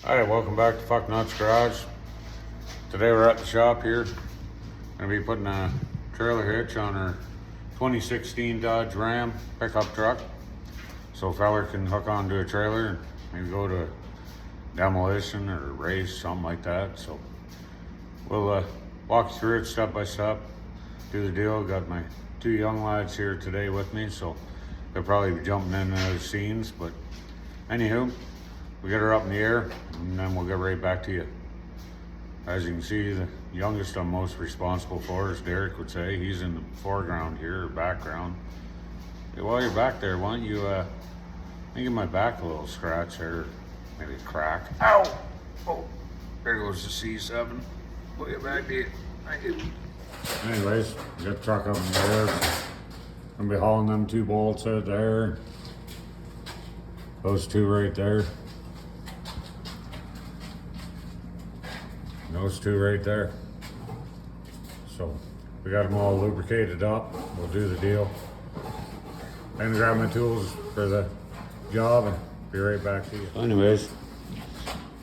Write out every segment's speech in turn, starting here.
Alright, welcome back to Fuck Nuts Garage. Today we're at the shop here. Gonna be putting a trailer hitch on our 2016 Dodge Ram pickup truck. So a feller can hook onto a trailer and maybe go to demolition or race, something like that. So we'll walk you through it step by step, do the deal. Got my two young lads here today with me, so they'll probably be jumping in and out of scenes, but anywho, we get her up in the air and then we'll get right back to you. As you can see, the youngest I'm most responsible for, as Derek would say. He's in the foreground here, or background. Hey, while you're back there, why don't you give my back a little scratch there, maybe a crack. Ow! Oh, there goes the C7. We'll get back to you. Thank you. Anyways, we got the truck up in the air. Gonna be hauling them two bolts out there. Those two right there. Those two right there. So we got them all lubricated up. We'll do the deal. I'm gonna grab my tools for the job and be right back to you. Anyways,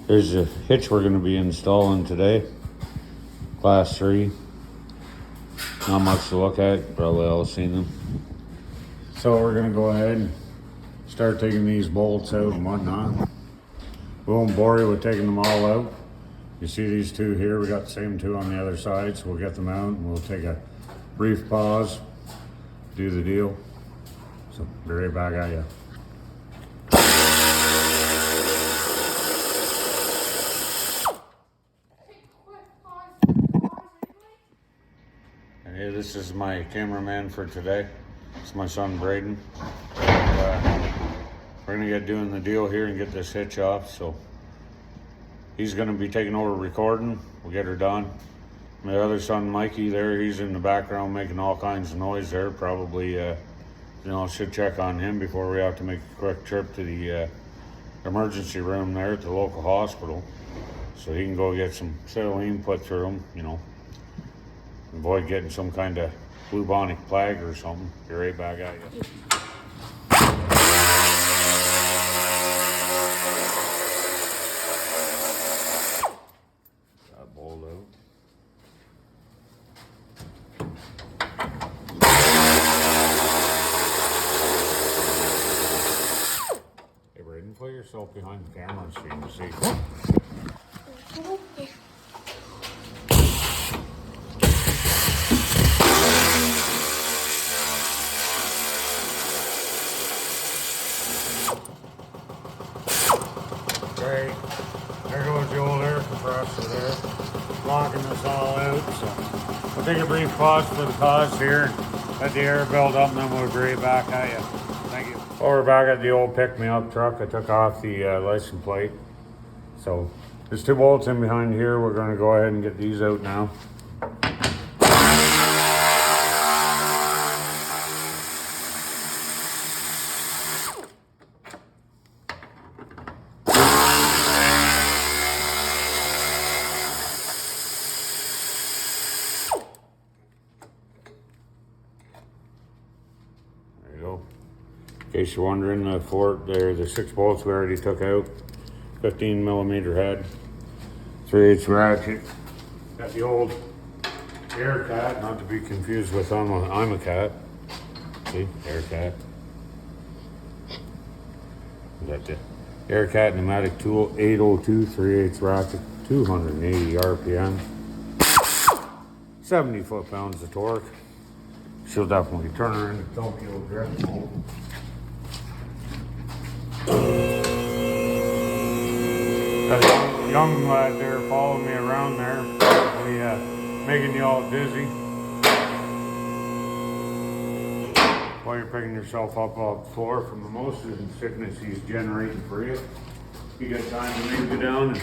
here's the hitch we're gonna be installing today. Class 3. Not much to look at, probably all seen them. So we're gonna go ahead and start taking these bolts out and whatnot. We won't bore you with taking them all out. You see these two here, we got the same two on the other side, so we'll get them out and we'll take a brief pause, do the deal. So be right back at you. Hey, this is my cameraman for today. It's my son Braden. We're gonna get doing the deal here and get this hitch off. So he's gonna be taking over recording. We'll get her done. My other son Mikey there, he's in the background making all kinds of noise there. Probably, should check on him before we have to make a quick trip to the emergency room there at the local hospital. So he can go get some saline put through him, avoid getting some kind of bubonic plague or something. Be right back at you. That bolt out. Hey Braden, put yourself behind the camera so you can see. Great. There goes the old air compressor there, blocking us all out. So we'll take a brief pause for the cause here, let the air build up, and then we'll be right back at you. Thank you. Well, we're back at the old pick-me-up truck. I took off the license plate. So there's two bolts in behind here. We're going to go ahead and get these out now. In case you're wondering, the 6 bolts we already took out. 15 millimeter head, 3/8 ratchet. Got the old air cat, not to be confused with I'm a cat. See, air cat. Got the air cat pneumatic tool, 802 3/8 ratchet, 280 RPM, 70 foot-pounds of torque. She'll definitely turn her into Tokyo Drift. Got a young lad there following me around there, probably making you all dizzy while you're picking yourself up off the floor from the motion sickness he's generating for you. You got time to maybe go down and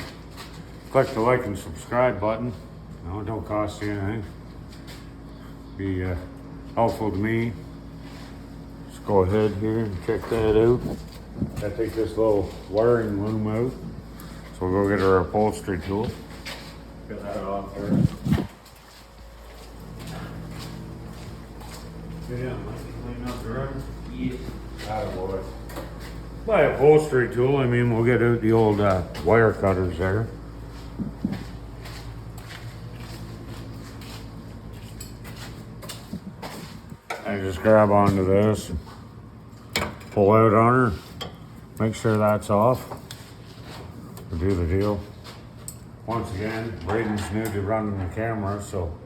click the like and subscribe button. No, it don't cost you anything. Be helpful to me. Let's go ahead here and check that out. I take this little wiring loom out. So we'll go get our upholstery tool. Get that off there. Yeah, clean up the room. Yeah. Attaboy. By upholstery tool, I mean we'll get out the old wire cutters there. I just grab onto this, pull out on her, make sure that's off, and do the deal. Once again, Braden's new to running the camera, so,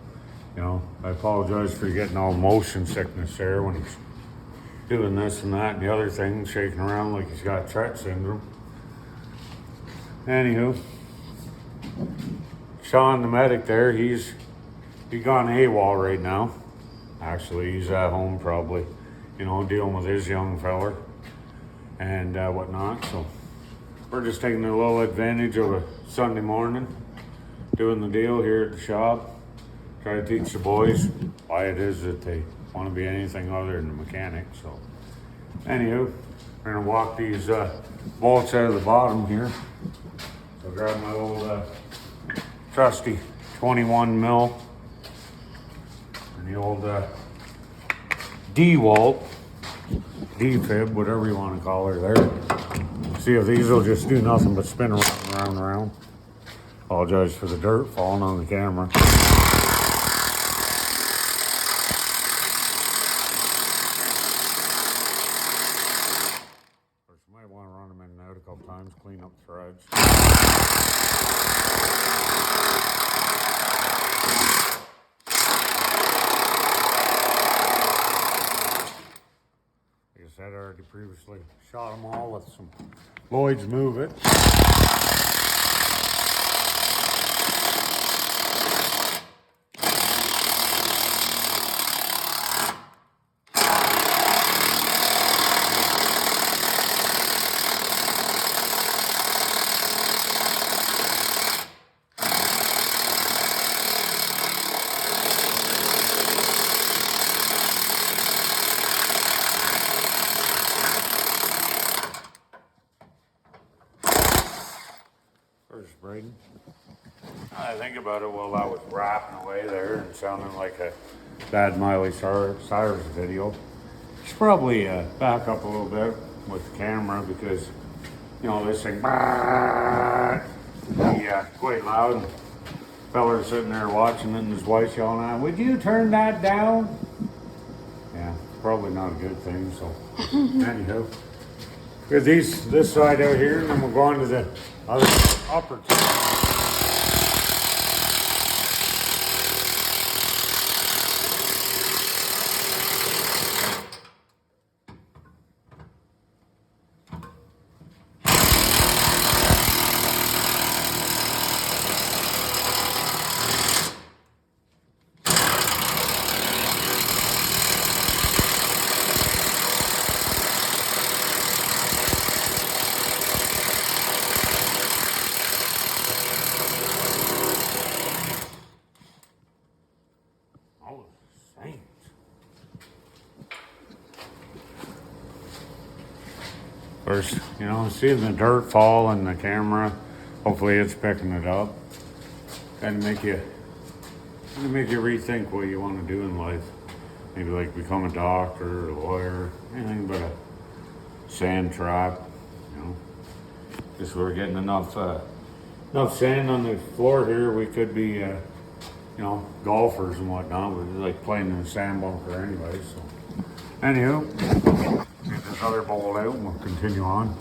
you know, I apologize for getting all motion sickness there when he's doing this and that and the other thing, shaking around like he's got Tourette syndrome. Anywho, Sean, the medic there, he's gone AWOL right now. Actually, he's at home probably, you know, dealing with his young feller and whatnot. So we're just taking a little advantage of a Sunday morning, doing the deal here at the shop. Try to teach the boys why it is that they want to be anything other than a mechanic. So anywho, we're gonna walk these bolts out of the bottom here. So grab my old trusty 21 mil and the old D-Walt, D-fib, whatever you want to call her there. See if these will just do nothing but spin around. Apologize for the dirt falling on the camera. You might want to run them in and out a couple times, clean up threads. Like I said, I already previously shot them all with some Lloyd's Move It. First, Braden. I think about it while I was rapping away there and sounding like a bad Miley Cyrus video. Should probably back up a little bit with the camera because, you know, this thing, quite loud. Fella's sitting there watching it and his wife's yelling at him, "Would you turn that down?" Yeah, probably not a good thing, so anyhow. Get this side out here and then we'll go on to the other upper two. First, you know, seeing the dirt fall in the camera, hopefully it's picking it up. Kind of make you rethink what you want to do in life. Maybe like become a doctor, a lawyer, anything but a sand trap. You know, just we're getting enough sand on the floor here. We could be, you know, golfers and whatnot. We're like playing in a sand bunker anyway. So, anywho. Get this other bolt out and we'll continue on.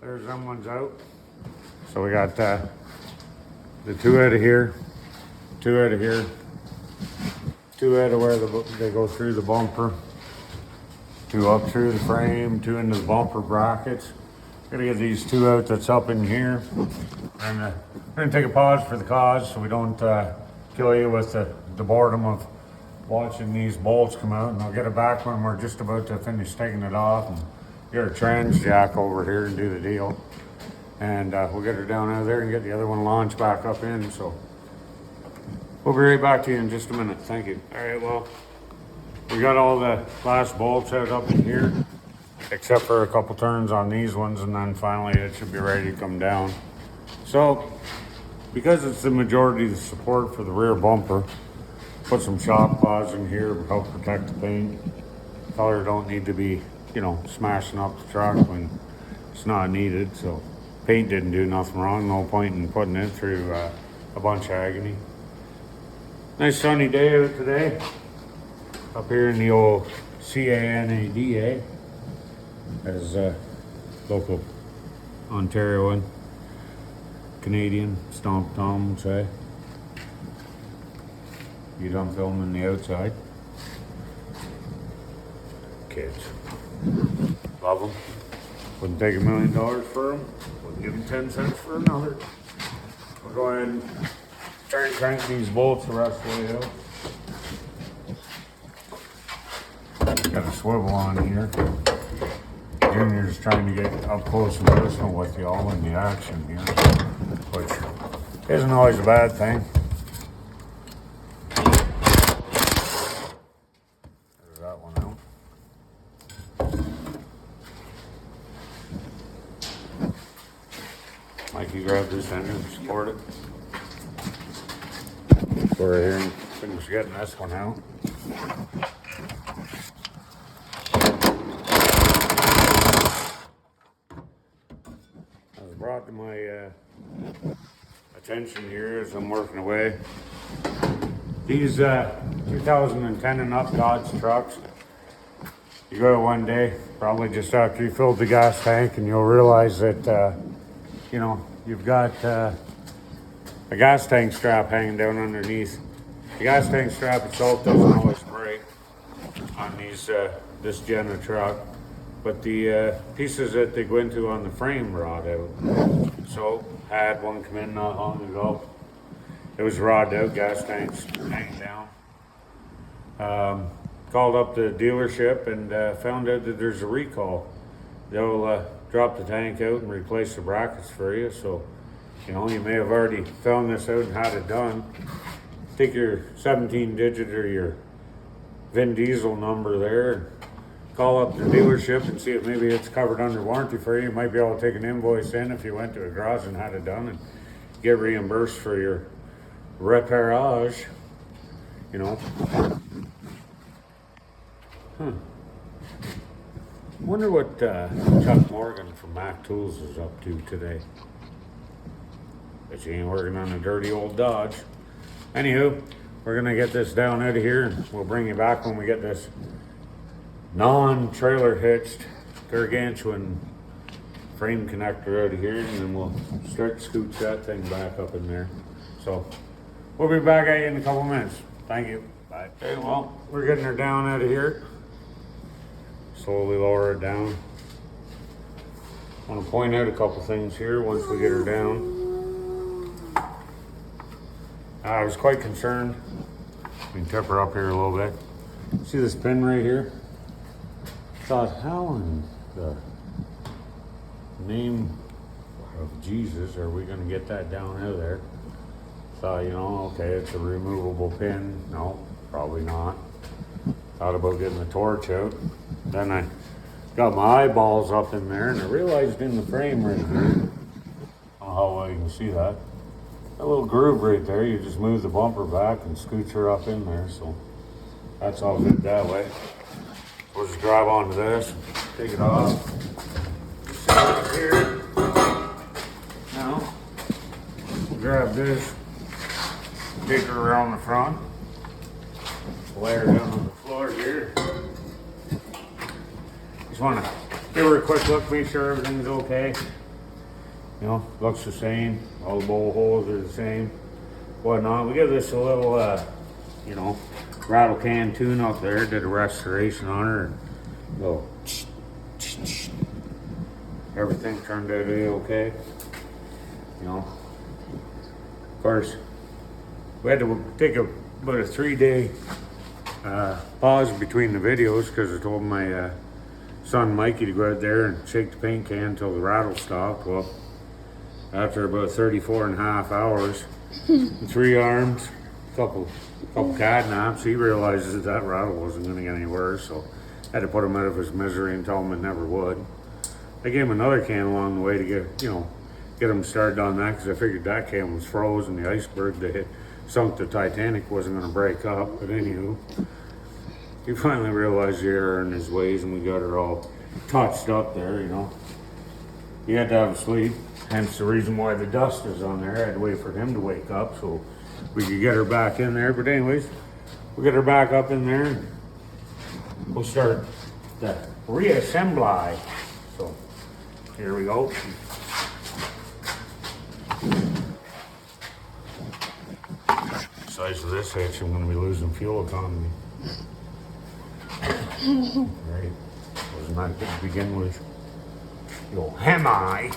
There's them ones out. So we got the two out of here, two out of here, two out of where they go through the bumper, two up through the frame, two into the bumper brackets. Gotta get these two out that's up in here. And we're gonna take a pause for the cause so we don't kill you with the boredom of watching these bolts come out. And I'll get it back when we're just about to finish taking it off and get our trans jack over here and do the deal. And we'll get her down out of there and get the other one launched back up in. So We'll be right back to you in just a minute. Thank you. All right, well, we got all the last bolts out up in here, except for a couple turns on these ones, and then finally it should be ready to come down. So, because it's the majority of the support for the rear bumper, put some shock cloths in here to help protect the paint. Color don't need to be, you know, smashing up the truck when it's not needed. So paint didn't do nothing wrong. No point in putting it through a bunch of agony. Nice sunny day out today. Up here in the old Canada, as local Ontarioan, Canadian Stomp Tom would say. You done filming the outside? Kids. Love them. Wouldn't take $1 million for them. Wouldn't give them 10 cents for another. We'll go ahead and try and crank these bolts the rest of the way out. Got a swivel on here. Junior's trying to get up close and personal with y'all in the action here, which isn't always a bad thing. There's that one out. Mikey, grab this end and support it. We're here and finish getting this one out. Brought to my attention here as I'm working away. These 2010 and up Dodge trucks, you go one day, probably just after you filled the gas tank, and you'll realize that, you know, you've got a gas tank strap hanging down underneath. The gas tank strap itself doesn't always break on these this gen of truck. But the pieces that they go into on the frame rot out. So, had one come in not long ago. It was rotted out, gas tanks hanging down. Called up the dealership and found out that there's a recall. They'll drop the tank out and replace the brackets for you. So, you know, you may have already found this out and had it done. Take your 17-digit or your VIN diesel number there. Call up the dealership and see if maybe it's covered under warranty for you. You might be able to take an invoice in if you went to a garage and had it done and get reimbursed for your repairage, you know. Wonder what Chuck Morgan from Mac Tools is up to today. Bet he ain't working on a dirty old Dodge. Anywho, we're gonna get this down out of here and we'll bring you back when we get this non-trailer hitched gargantuan frame connector out of here, and then we'll start to scooch that thing back up in there. So we'll be back at you in a couple minutes. Thank you. Bye. Okay, well, we're getting her down out of here. Slowly lower it down. I want to point out a couple things here once we get her down. I was quite concerned. We can tip her up here a little bit. See this pin right here? Thought, how in the name of Jesus are we going to get that down out of there? Thought, you know, okay, it's a removable pin. No, probably not. Thought about getting the torch out. Then I got my eyeballs up in there and I realized in the frame right here, I don't know how well you can see that. That little groove right there, you just move the bumper back and scooch her up in there. So that's all good that way. We'll just drive onto this, take it off. Set it here. Now, we'll grab this, take her around the front, lay her down on the floor here. Just want to give her a quick look, make sure everything's okay. You know, looks the same. All the bowl holes are the same. Whatnot. We give this a little, you know, rattle can tune up there. Did a restoration on her. And go. Everything turned out okay. You know. Of course, we had to take about a 3-day pause between the videos because I told my son Mikey to go out there and shake the paint can until the rattle stopped. Well, after about 34 and a half hours, 3 arms, couple cat naps. He realizes that rattle wasn't going to get any worse, so I had to put him out of his misery and tell him it never would. I gave him another can along the way to get him started on that, because I figured that can was frozen. The iceberg that had sunk the Titanic wasn't going to break up. But anywho, he finally realized the error in his ways, and we got her all touched up there. He had to have a sleep, hence the reason why the dust is on there. I had to wait for him to wake up so we could get her back in there. But anyways, we'll get her back up in there and we'll start the reassembly. So here we go. The size of this hitch, I'm going to be losing fuel economy. Right, wasn't that good to begin with? Yo, am I?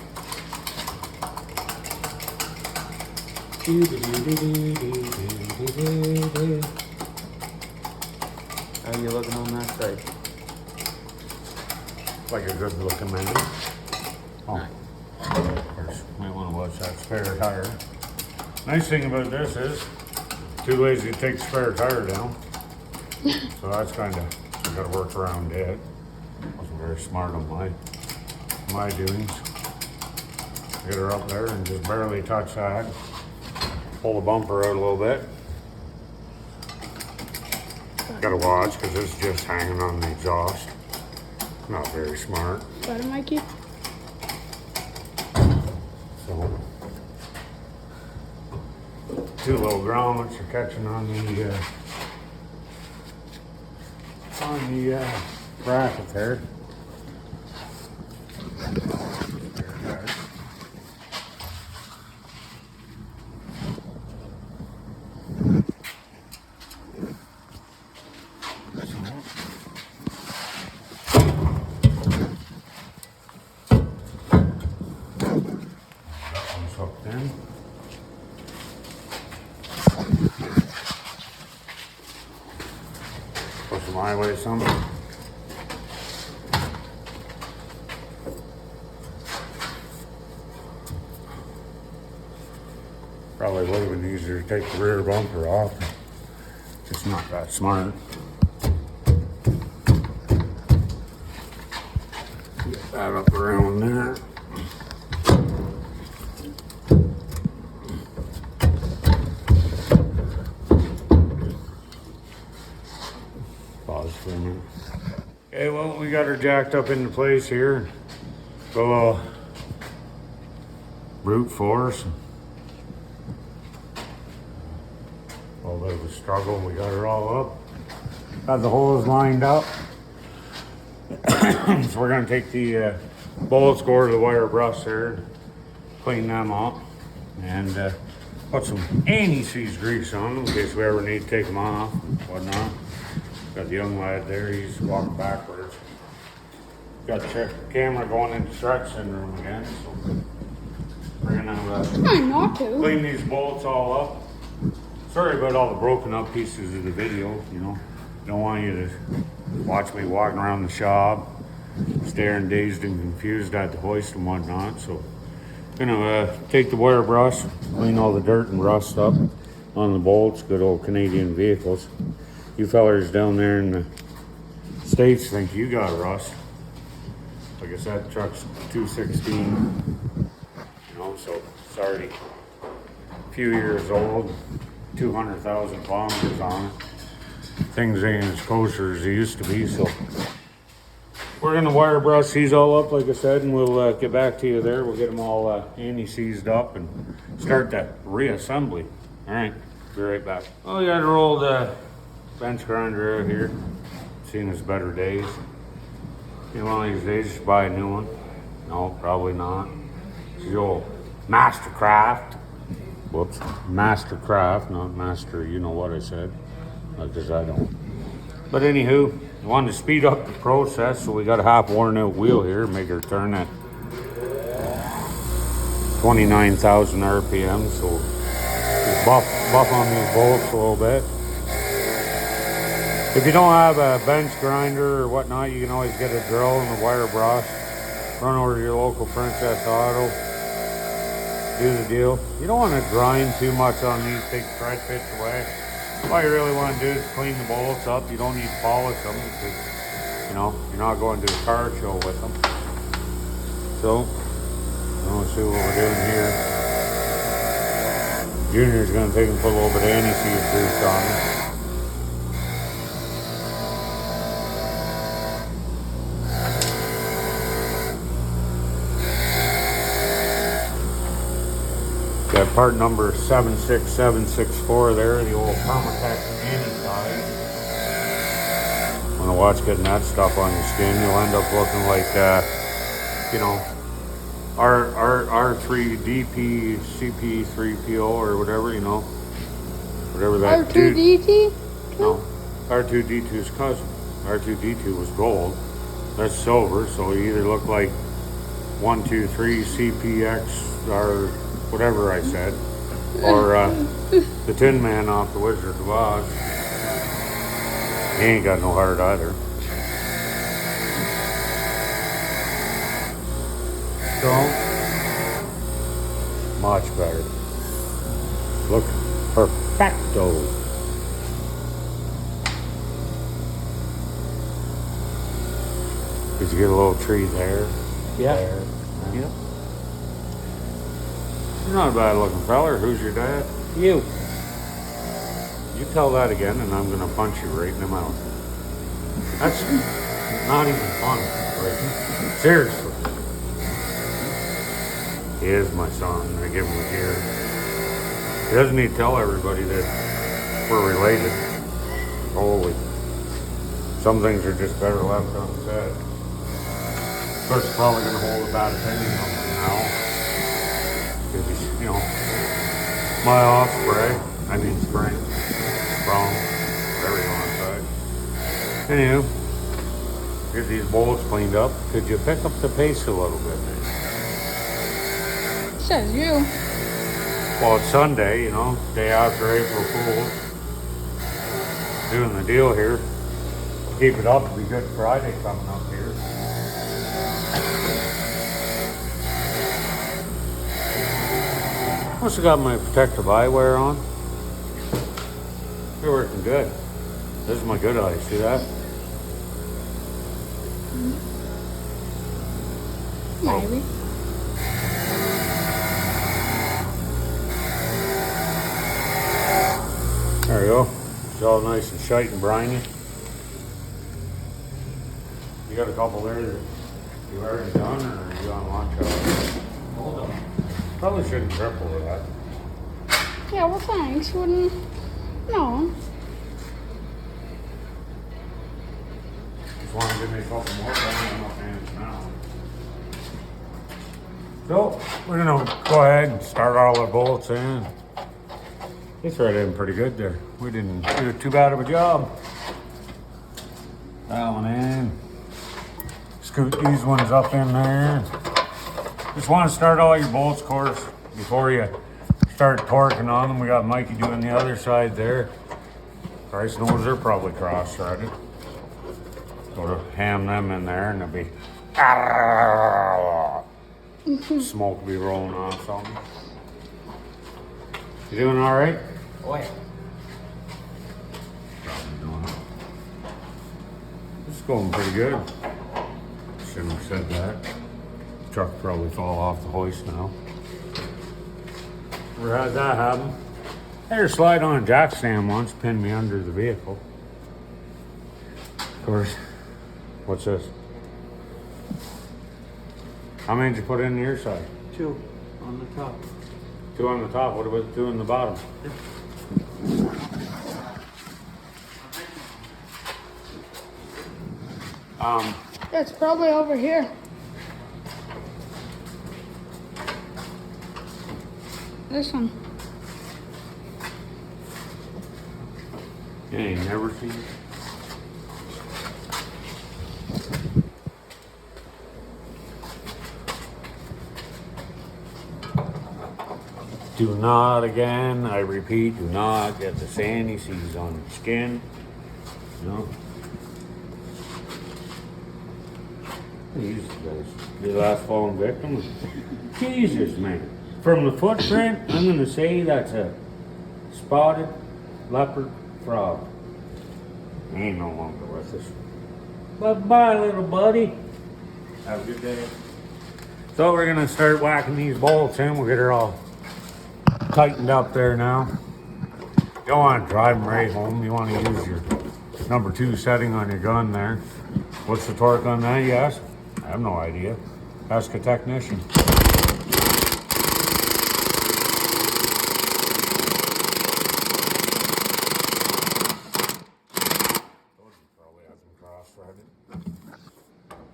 How are you looking on that side? Like a good looking man. Oh, of course, might want to watch that spare tire. Nice thing about this is, too lazy to take the spare tire down. So that's kind of, I gotta work around it. Wasn't very smart on my doings. Get her up there and just barely touch that. Pull the bumper out a little bit. Gotta watch because it's just hanging on the exhaust. Not very smart. Got it, Mikey? So, two little grommets are catching on the bracket there. That one's hooked in. Push them my way some. Probably would have been easier to take the rear bumper off. Just not that smart. Get that up around there. Pause for a minute. Okay, well, we got her jacked up into place here. Go brute force. A little bit of a struggle. We got her all up. Got the holes lined up. So we're going to take the bullets, go to the wire brush there, clean them up, and put some anti-seize grease on them in case we ever need to take them off and whatnot. Got the young lad there, he's walking backwards. Got the camera going into stretch syndrome again, so we're going to Trying not to. clean these bolts all up. Sorry about all the broken up pieces of the video, Don't want you to watch me walking around the shop, staring dazed and confused at the hoist and whatnot. So gonna take the wire brush, clean all the dirt and rust up on the bolts, good old Canadian vehicles. You fellers down there in the States think you got rust. Like I said, the truck's 216, so it's already a few years old, 200,000 kilometers on it. Things ain't as kosher as they used to be, so we're gonna wire brush these all up, like I said, and we'll get back to you there. We'll get them all anti-seized up and start that reassembly. All right, be right back. Oh, we got our old bench grinder out here. Seen its better days. One of these days, just buy a new one. No, probably not. It's the old Mastercraft. Whoops, Mastercraft, not Master. You know what I said. Because I don't. But anywho, I wanted to speed up the process, so we got a half worn out wheel here, make her turn at 29,000 RPM, so just buff on these bolts a little bit. If you don't have a bench grinder or whatnot, you can always get a drill and a wire brush, run over to your local Princess Auto, do the deal. You don't want to grind too much on these, take the thread pitch away. All you really want to do is clean the bolts up. You don't need to polish them because, you know, you're not going to the car show with them. So, let's see what we're doing here. Junior's going to take and put a little bit of anti-seize grease on it. Got part number 76764 there, the old Permatex anti-seize. When I watch getting that stuff on your skin, you'll end up looking like, you know, R3DP CP3PO or whatever, you know, whatever that R2D2? No, R2D2's cousin. R2D2 was gold. That's silver, so you either look like 123 CPX or whatever I said, or the Tin Man off the Wizard of Oz. He ain't got no heart either. So, much better. Look perfecto. Did you get a little tree there? Yeah. There. Yep. You're not a bad looking feller. Who's your dad? You. You tell that again and I'm gonna punch you right in the mouth. That's not even fun, right? Seriously. He is my son. I give him a year. He doesn't need to tell everybody that we're related. Holy. Some things are just better left unsaid. Of course, probably gonna hold a bad opinion on him now. Because he's, you know, my offspring. I mean spring. Wrong. Whatever you want to say. Anywho, get these bolts cleaned up. Could you pick up the pace a little bit, man? Says you. Well, it's Sunday, you know, day after April Fool's. Doing the deal here. Keep it up, it'll be Good Friday coming up here. Must have got my protective eyewear on. You're working good. This is my good eye, see that? Maybe. There we go. It's all nice and shite and briny. You got a couple there that you already done, or are you on lunch hour? Hold on. Probably shouldn't trip over that. Yeah, well, thanks. Wouldn't. No. Just want to give me a couple more, but I don't have enough hands now. So, we're gonna go ahead and start all our bolts in. They thread in pretty good there. We didn't do too bad of a job. That one in. Scoot these ones up in there. Just want to start all your bolts, of course, before you start torquing on them. We got Mikey doing the other side there. Christ knows they're probably cross-threaded. Go to ham them in there and they'll be smoke will be rolling off something. You doing all right? Oh yeah. Probably doing it. It's going pretty good. Shouldn't have said that. Truck probably fall off the hoist now. Never had that happen. I had her slide on a jack stand once, pinned me under the vehicle. Of course. What's this? How many did you put in your side? 2 on the top. 2 on the top. What about 2 on the bottom? It's probably over here. This one. You ain't never seen it? Do not, again, I repeat, do not get the sandy seeds on your skin. No. Jesus, guys. Your last fallen victim. Jesus, man. From the footprint, I'm going to say that's a spotted leopard frog. He ain't no longer with us. Bye-bye, little buddy. Have a good day. So we're gonna start whacking these bolts in. We'll get her all tightened up there now. You don't want to drive them right home. You want to use your number 2 setting on your gun there. What's the torque on that, you ask? I have no idea. Ask a technician. Probably have them cross-threaded.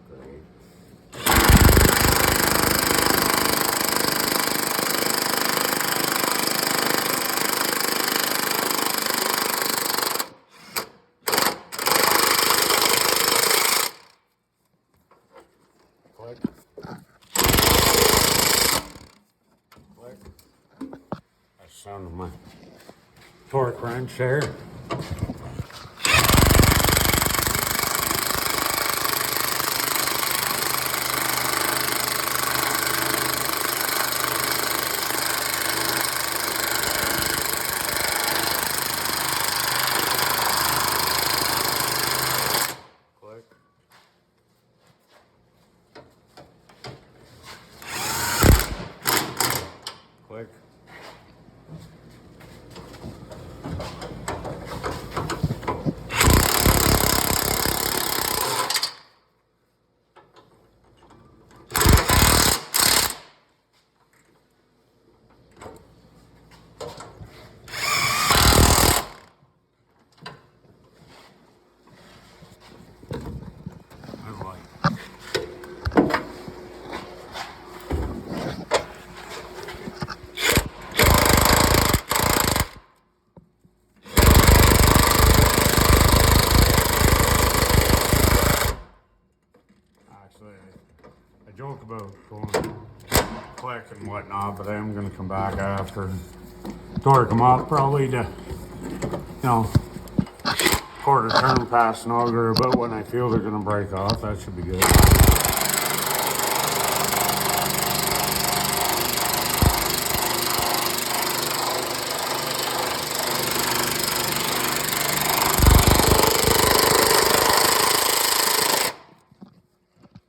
Great. Click. Click. That's the sound of my torque wrench there. Click. Click. Good light. Actually, I joke about going click and whatnot, but I am going to come back after and torque them up probably to, quarter turn past an auger about when I feel they're going to break off. That should be good.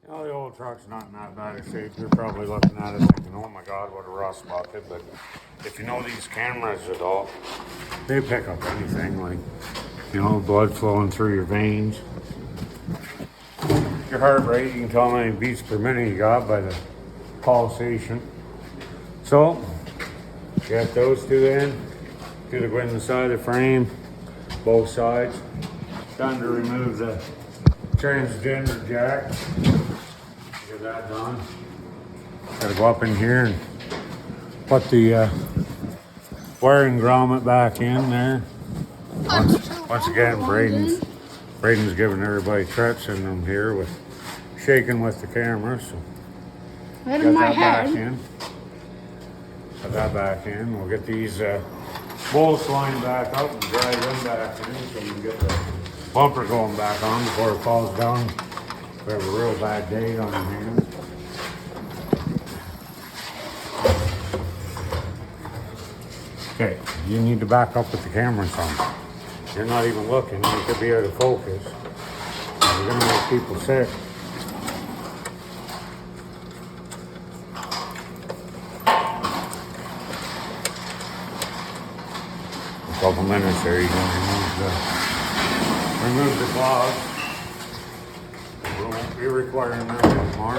The old truck's not in that bad a shape. You're probably looking at it thinking, oh my God, what a rust bucket. But if you know these cameras at all, they pick up anything like, blood flowing through your veins. Your heart rate, you can tell how many beats per minute you got by the pulsation. So, get those 2 in. Do the go in the side of the frame, both sides. Time to remove the transgender jack. Get that done. Gotta go up in here and put the wiring grommet back in there. Once again, Braden's giving everybody threats in them here with shaking with the camera. So Right get in my that back head. in. Put that back in. We'll get these bolts lined back up and drag them back in so we can get the bumper going back on before it falls down. We have a real bad day on our hands. Okay, you need to back up with the camera some. You're not even looking, you could be out of focus. You're gonna make people sick. A couple minutes there, you can remove the clogs. We won't be requiring that anymore.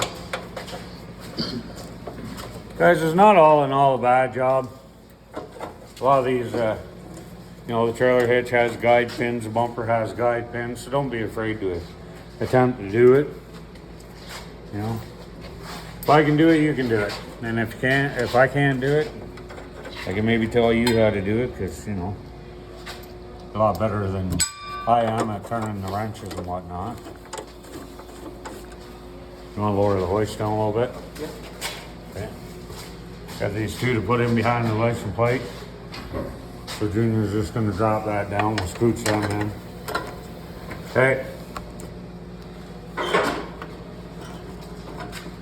Guys, it's not all in all a bad job. A lot of these, the trailer hitch has guide pins, the bumper has guide pins, so don't be afraid to attempt to do it. If I can do it, you can do it. And if I can't do it, I can maybe tell you how to do it, because, a lot better than I am at turning the wrenches and whatnot. You want to lower the hoist down a little bit? Yep. Okay. Got these 2 to put in behind the license plate. So Junior's just going to drop that down. We'll scooch them in. Okay.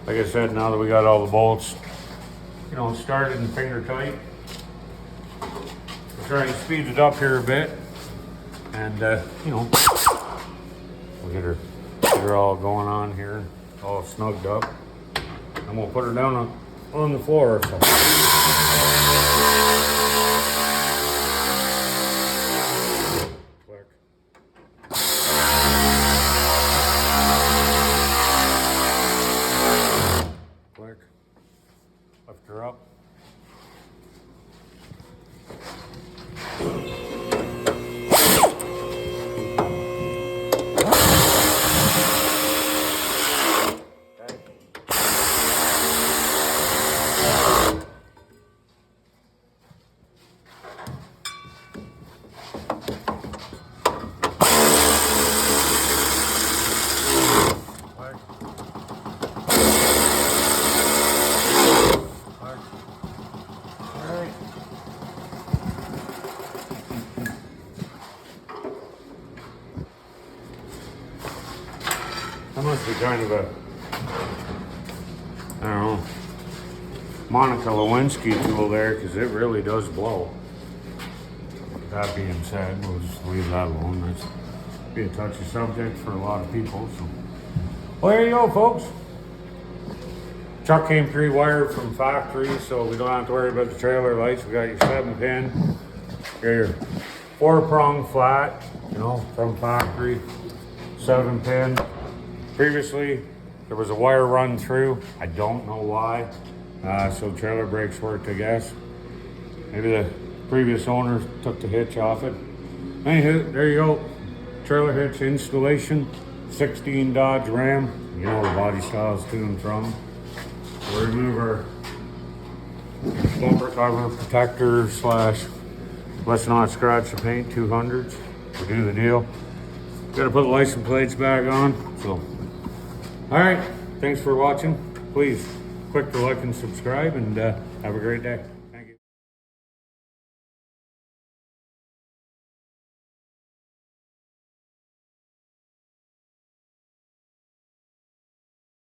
Like I said, now that we got all the bolts, started and finger tight, we'll try and speed it up here a bit. And you know, we'll get her all going on here, all snugged up. And we'll put her down on the floor. So. Click. Click. Lift her up. That must be kind of a, I don't know, Monica Lewinsky tool there, because it really does blow. That being said, we'll just leave that alone. That's be a touchy subject for a lot of people. So, well, there you go, folks. Truck came pre-wired from factory, so we don't have to worry about the trailer lights. We got your 7-pin, your 4-prong flat, you know, from factory, 7-pin. Previously, there was a wire run through. I don't know why. So trailer brakes worked, I guess. Maybe the previous owner took the hitch off it. Anywho, there you go. Trailer hitch installation. 16 Dodge Ram. You know the body styles to and from. We'll remove our bumper cover protector slash let's not scratch the paint 200s. We'll do the deal. Gotta put the license plates back on. So, all right. Thanks for watching. Please click the like and subscribe, and have a great day.